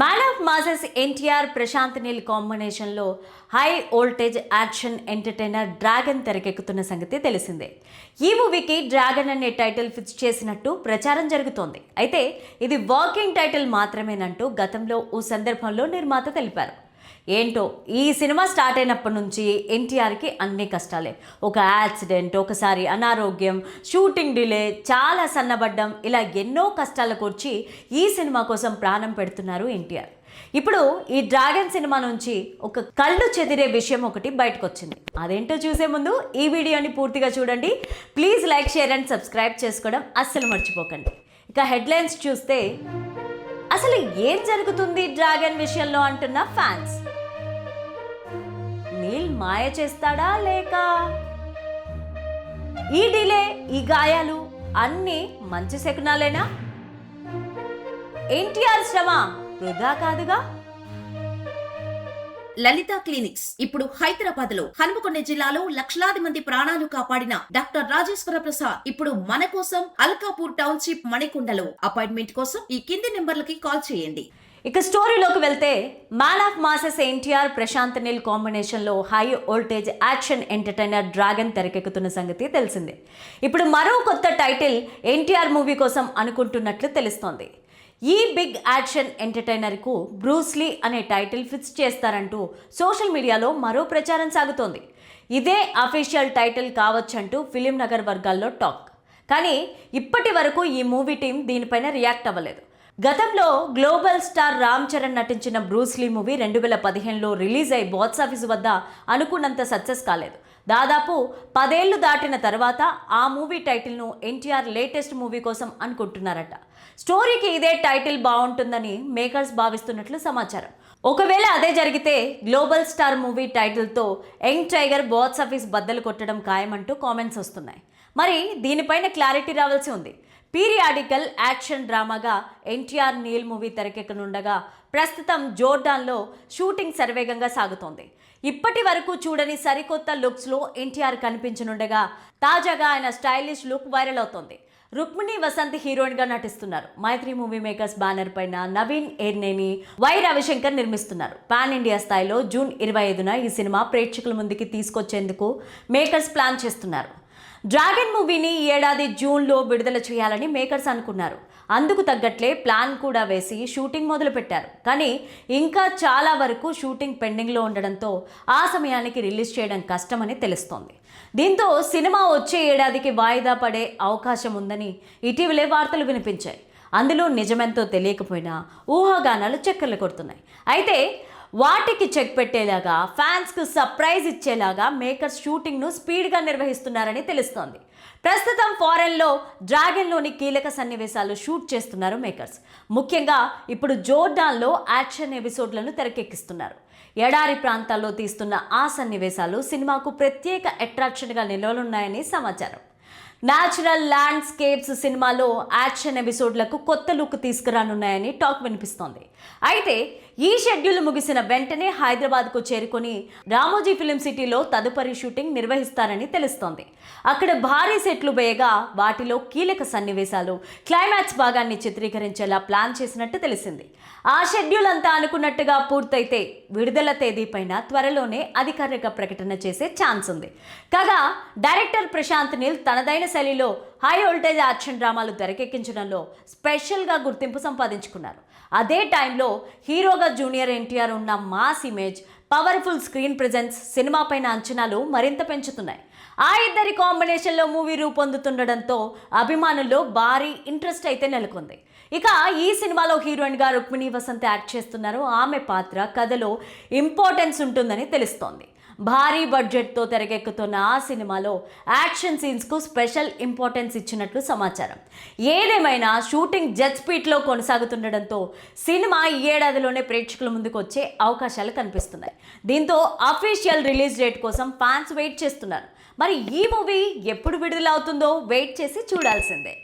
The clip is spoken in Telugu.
Man of masses NTR Prashanth Neel కాంబినేషన్లో high voltage action entertainer Dragon తెరకెక్కుతున్న సంగతి తెలిసిందే. ఈ మూవీకి డ్రాగన్ అనే టైటిల్ ఫిక్స్ చేసినట్టు ప్రచారం జరుగుతోంది. అయితే ఇది వర్కింగ్ టైటిల్ మాత్రమేనంటూ గతంలో ఓ సందర్భంలో నిర్మాత తెలిపారు. ఏంటో ఈ సినిమా స్టార్ట్ అయినప్పటి నుంచి ఎన్టీఆర్కి అన్ని కష్టాలే. ఒక యాక్సిడెంట్, ఒకసారి అనారోగ్యం, షూటింగ్ డిలే, చాలా సన్నబడ్డం, ఇలా ఎన్నో కష్టాలకు వచ్చి ఈ సినిమా కోసం ప్రాణం పెడుతున్నారు ఎన్టీఆర్. ఇప్పుడు ఈ డ్రాగన్ సినిమా నుంచి ఒక కళ్ళు చెదిరే విషయం ఒకటి బయటకు వచ్చింది. అదేంటో చూసే ముందు ఈ వీడియోని పూర్తిగా చూడండి. Please like, share and subscribe చేసుకోవడం అస్సలు మర్చిపోకండి. ఇక హెడ్లైన్స్ చూస్తే అసలు ఏం జరుగుతుంది డ్రాగన్ విషయంలో అంటున్న ఫ్యాన్స్. నీల్ మాయ చేస్తాడా లేక ఈ డిలే, ఈ గాయాలు అన్నీ మంచి శకునాలేనా? ఎన్టీఆర్ శ్రమ వృధా కాదుగా? లలిత క్లినిక్స్ ఇప్పుడు హైదరాబాద్ లో హనుమకొండ జిల్లాలో లక్షలాది మంది ప్రాణాలు కాపాడిన డాక్టర్ రాజేశ్వర ప్రసాద్ ఇప్పుడు మన కోసం అల్కాపూర్ టౌన్షిప్ మణికొండలో. అపాయింట్మెంట్ కోసం ఈ కింది నెంబర్లకి కాల్ చేయండి. ఇక స్టోరీలోకి వెళ్తే, man of masses NTR Prashanth Neel కాంబినేషన్లో high voltage action entertainer Dragon తెరకెక్కుతున్న సంగతి తెలిసిందే. ఇప్పుడు మరో కొత్త టైటిల్ ఎన్టీఆర్ మూవీ కోసం అనుకుంటున్నట్లు తెలుస్తోంది. ఈ బిగ్ యాక్షన్ ఎంటర్టైనర్కు బ్రూస్లీ అనే టైటిల్ ఫిక్స్ చేస్తారంటూ సోషల్ మీడియాలో మరో ప్రచారం సాగుతోంది. ఇదే అఫీషియల్ టైటిల్ కావచ్చంటూ ఫిలిం నగర్ వర్గాల్లో టాక్. కానీ ఇప్పటి వరకు ఈ మూవీ టీం దీనిపైన రియాక్ట్ అవ్వలేదు. గతంలో గ్లోబల్ స్టార్ రామ్ చరణ్ నటించిన బ్రూస్లీ మూవీ 2015లో రిలీజ్ అయి బాక్స్ ఆఫీస్ వద్ద అనుకున్నంత సక్సెస్ కాలేదు. దాదాపు 10 ఏళ్లు దాటిన తర్వాత ఆ మూవీ టైటిల్ను ఎన్టీఆర్ లేటెస్ట్ మూవీ కోసం అనుకుంటున్నారట. స్టోరీకి ఇదే టైటిల్ బాగుంటుందని మేకర్స్ భావిస్తున్నట్లు సమాచారం. ఒకవేళ అదే జరిగితే గ్లోబల్ స్టార్ మూవీ టైటిల్తో యంగ్ టైగర్ బాక్స్ ఆఫీస్ బద్దలు కొట్టడం ఖాయమంటూ కామెంట్స్ వస్తున్నాయి. మరి దీనిపైన క్లారిటీ రావాల్సి ఉంది. పీరియాడికల్ యాక్షన్ డ్రామాగా ఎన్టీఆర్ నీల్ మూవీ తెరకెక్కనుండగా ప్రస్తుతం జోర్డాన్లో షూటింగ్ శరవేగంగా సాగుతోంది. ఇప్పటి వరకు చూడని సరికొత్త లుక్స్లో ఎన్టీఆర్ కనిపించనుండగా తాజాగా ఆయన స్టైలిష్ లుక్ వైరల్ అవుతోంది. రుక్మిణి వసంత్ హీరోయిన్గా నటిస్తున్నారు. మైత్రి మూవీ మేకర్స్ బ్యానర్ పైన నవీన్ ఏర్నేని, వై రవిశంకర్ నిర్మిస్తున్నారు. పాన్ ఇండియా స్థాయిలో జూన్ 25న ఈ సినిమా ప్రేక్షకుల ముందుకి తీసుకొచ్చేందుకు మేకర్స్ ప్లాన్ చేస్తున్నారు. డ్రాగన్ మూవీని ఈ ఏడాది జూన్లో విడుదల చేయాలని మేకర్స్ అనుకున్నారు. అందుకు తగ్గట్లే ప్లాన్ కూడా వేసి షూటింగ్ మొదలుపెట్టారు. కానీ ఇంకా చాలా వరకు షూటింగ్ పెండింగ్లో ఉండడంతో ఆ సమయానికి రిలీజ్ చేయడం కష్టమని తెలుస్తోంది. దీంతో సినిమా వచ్చే ఏడాదికి వాయిదా పడే అవకాశం ఉందని ఇటీవలే వార్తలు వినిపించాయి. అందులో నిజమెంతో తెలియకపోయినా ఊహాగానాలు చక్కర్లు కొడుతున్నాయి. అయితే వాటికి చెక్ పెట్టేలాగా, ఫ్యాన్స్కు సర్ప్రైజ్ ఇచ్చేలాగా మేకర్స్ షూటింగ్ను స్పీడ్గా నిర్వహిస్తున్నారని తెలుస్తోంది. ప్రస్తుతం ఫారెన్లో డ్రాగన్లోని కీలక సన్నివేశాలు షూట్ చేస్తున్నారు మేకర్స్. ముఖ్యంగా ఇప్పుడు జోర్డాన్లో యాక్షన్ ఎపిసోడ్లను తెరకెక్కిస్తున్నారు. ఎడారి ప్రాంతాల్లో తీస్తున్న ఆ సన్నివేశాలు సినిమాకు ప్రత్యేక అట్రాక్షన్గా నిలవనున్నాయని సమాచారం. న్యాచురల్ ల్యాండ్స్కేప్స్ సినిమాలో యాక్షన్ ఎపిసోడ్లకు కొత్త లుక్ తీసుకురానున్నాయని టాక్ వినిపిస్తోంది. అయితే ఈ షెడ్యూల్ ముగిసిన వెంటనే హైదరాబాద్కు చేరుకొని రామోజీ ఫిలిం సిటీలో తదుపరి షూటింగ్ నిర్వహిస్తారని తెలుస్తోంది. అక్కడ భారీ సెట్లు వేయగా వాటిలో కీలక సన్నివేశాలు, క్లైమాక్స్ భాగాన్ని చిత్రీకరించేలా ప్లాన్ చేసినట్టు తెలిసింది. ఆ షెడ్యూల్ అంతా అనుకున్నట్టుగా పూర్తయితే విడుదల తేదీపైన త్వరలోనే అధికారిక ప్రకటన చేసే ఛాన్స్ ఉంది. కాగా డైరెక్టర్ ప్రశాంత్ నీల్ తనదైన శైలిలో హై వోల్టేజ్ యాక్షన్ డ్రామాలు తెరకెక్కించడంలో స్పెషల్గా గుర్తింపు సంపాదించుకున్నారు. అదే టైంలో హీరోగా జూనియర్ ఎన్టీఆర్ ఉన్న mass image, powerful screen presence cinema పైన అంచనాలు మరింత పెంచుతున్నాయి. ఆ ఇద్దరి కాంబినేషన్లో మూవీ రూపొందుతుండడంతో అభిమానుల్లో భారీ ఇంట్రెస్ట్ అయితే నెలకొంది. ఇక ఈ సినిమాలో హీరోయిన్గా రుక్మిణి వసంత్ యాక్ట్ చేస్తున్నారు. ఆమె పాత్ర కథలో ఇంపార్టెన్స్ ఉంటుందని తెలుస్తోంది. భారీ బడ్జెట్తో తెరకెక్కుతున్న ఆ సినిమాలో యాక్షన్ సీన్స్కు స్పెషల్ ఇంపార్టెన్స్ ఇచ్చినట్లు సమాచారం. ఏదేమైనా షూటింగ్ జెట్ స్పీడ్లో కొనసాగుతుండడంతో సినిమా ఈ ఏడాదిలోనే ప్రేక్షకుల ముందుకు వచ్చే అవకాశాలు కనిపిస్తున్నాయి. దీంతో అఫీషియల్ రిలీజ్ డేట్ కోసం ఫ్యాన్స్ వెయిట్ చేస్తున్నారు. మరి ఈ మూవీ ఎప్పుడు విడుదల అవుతుందో వెయిట్ చేసి చూడాల్సిందే.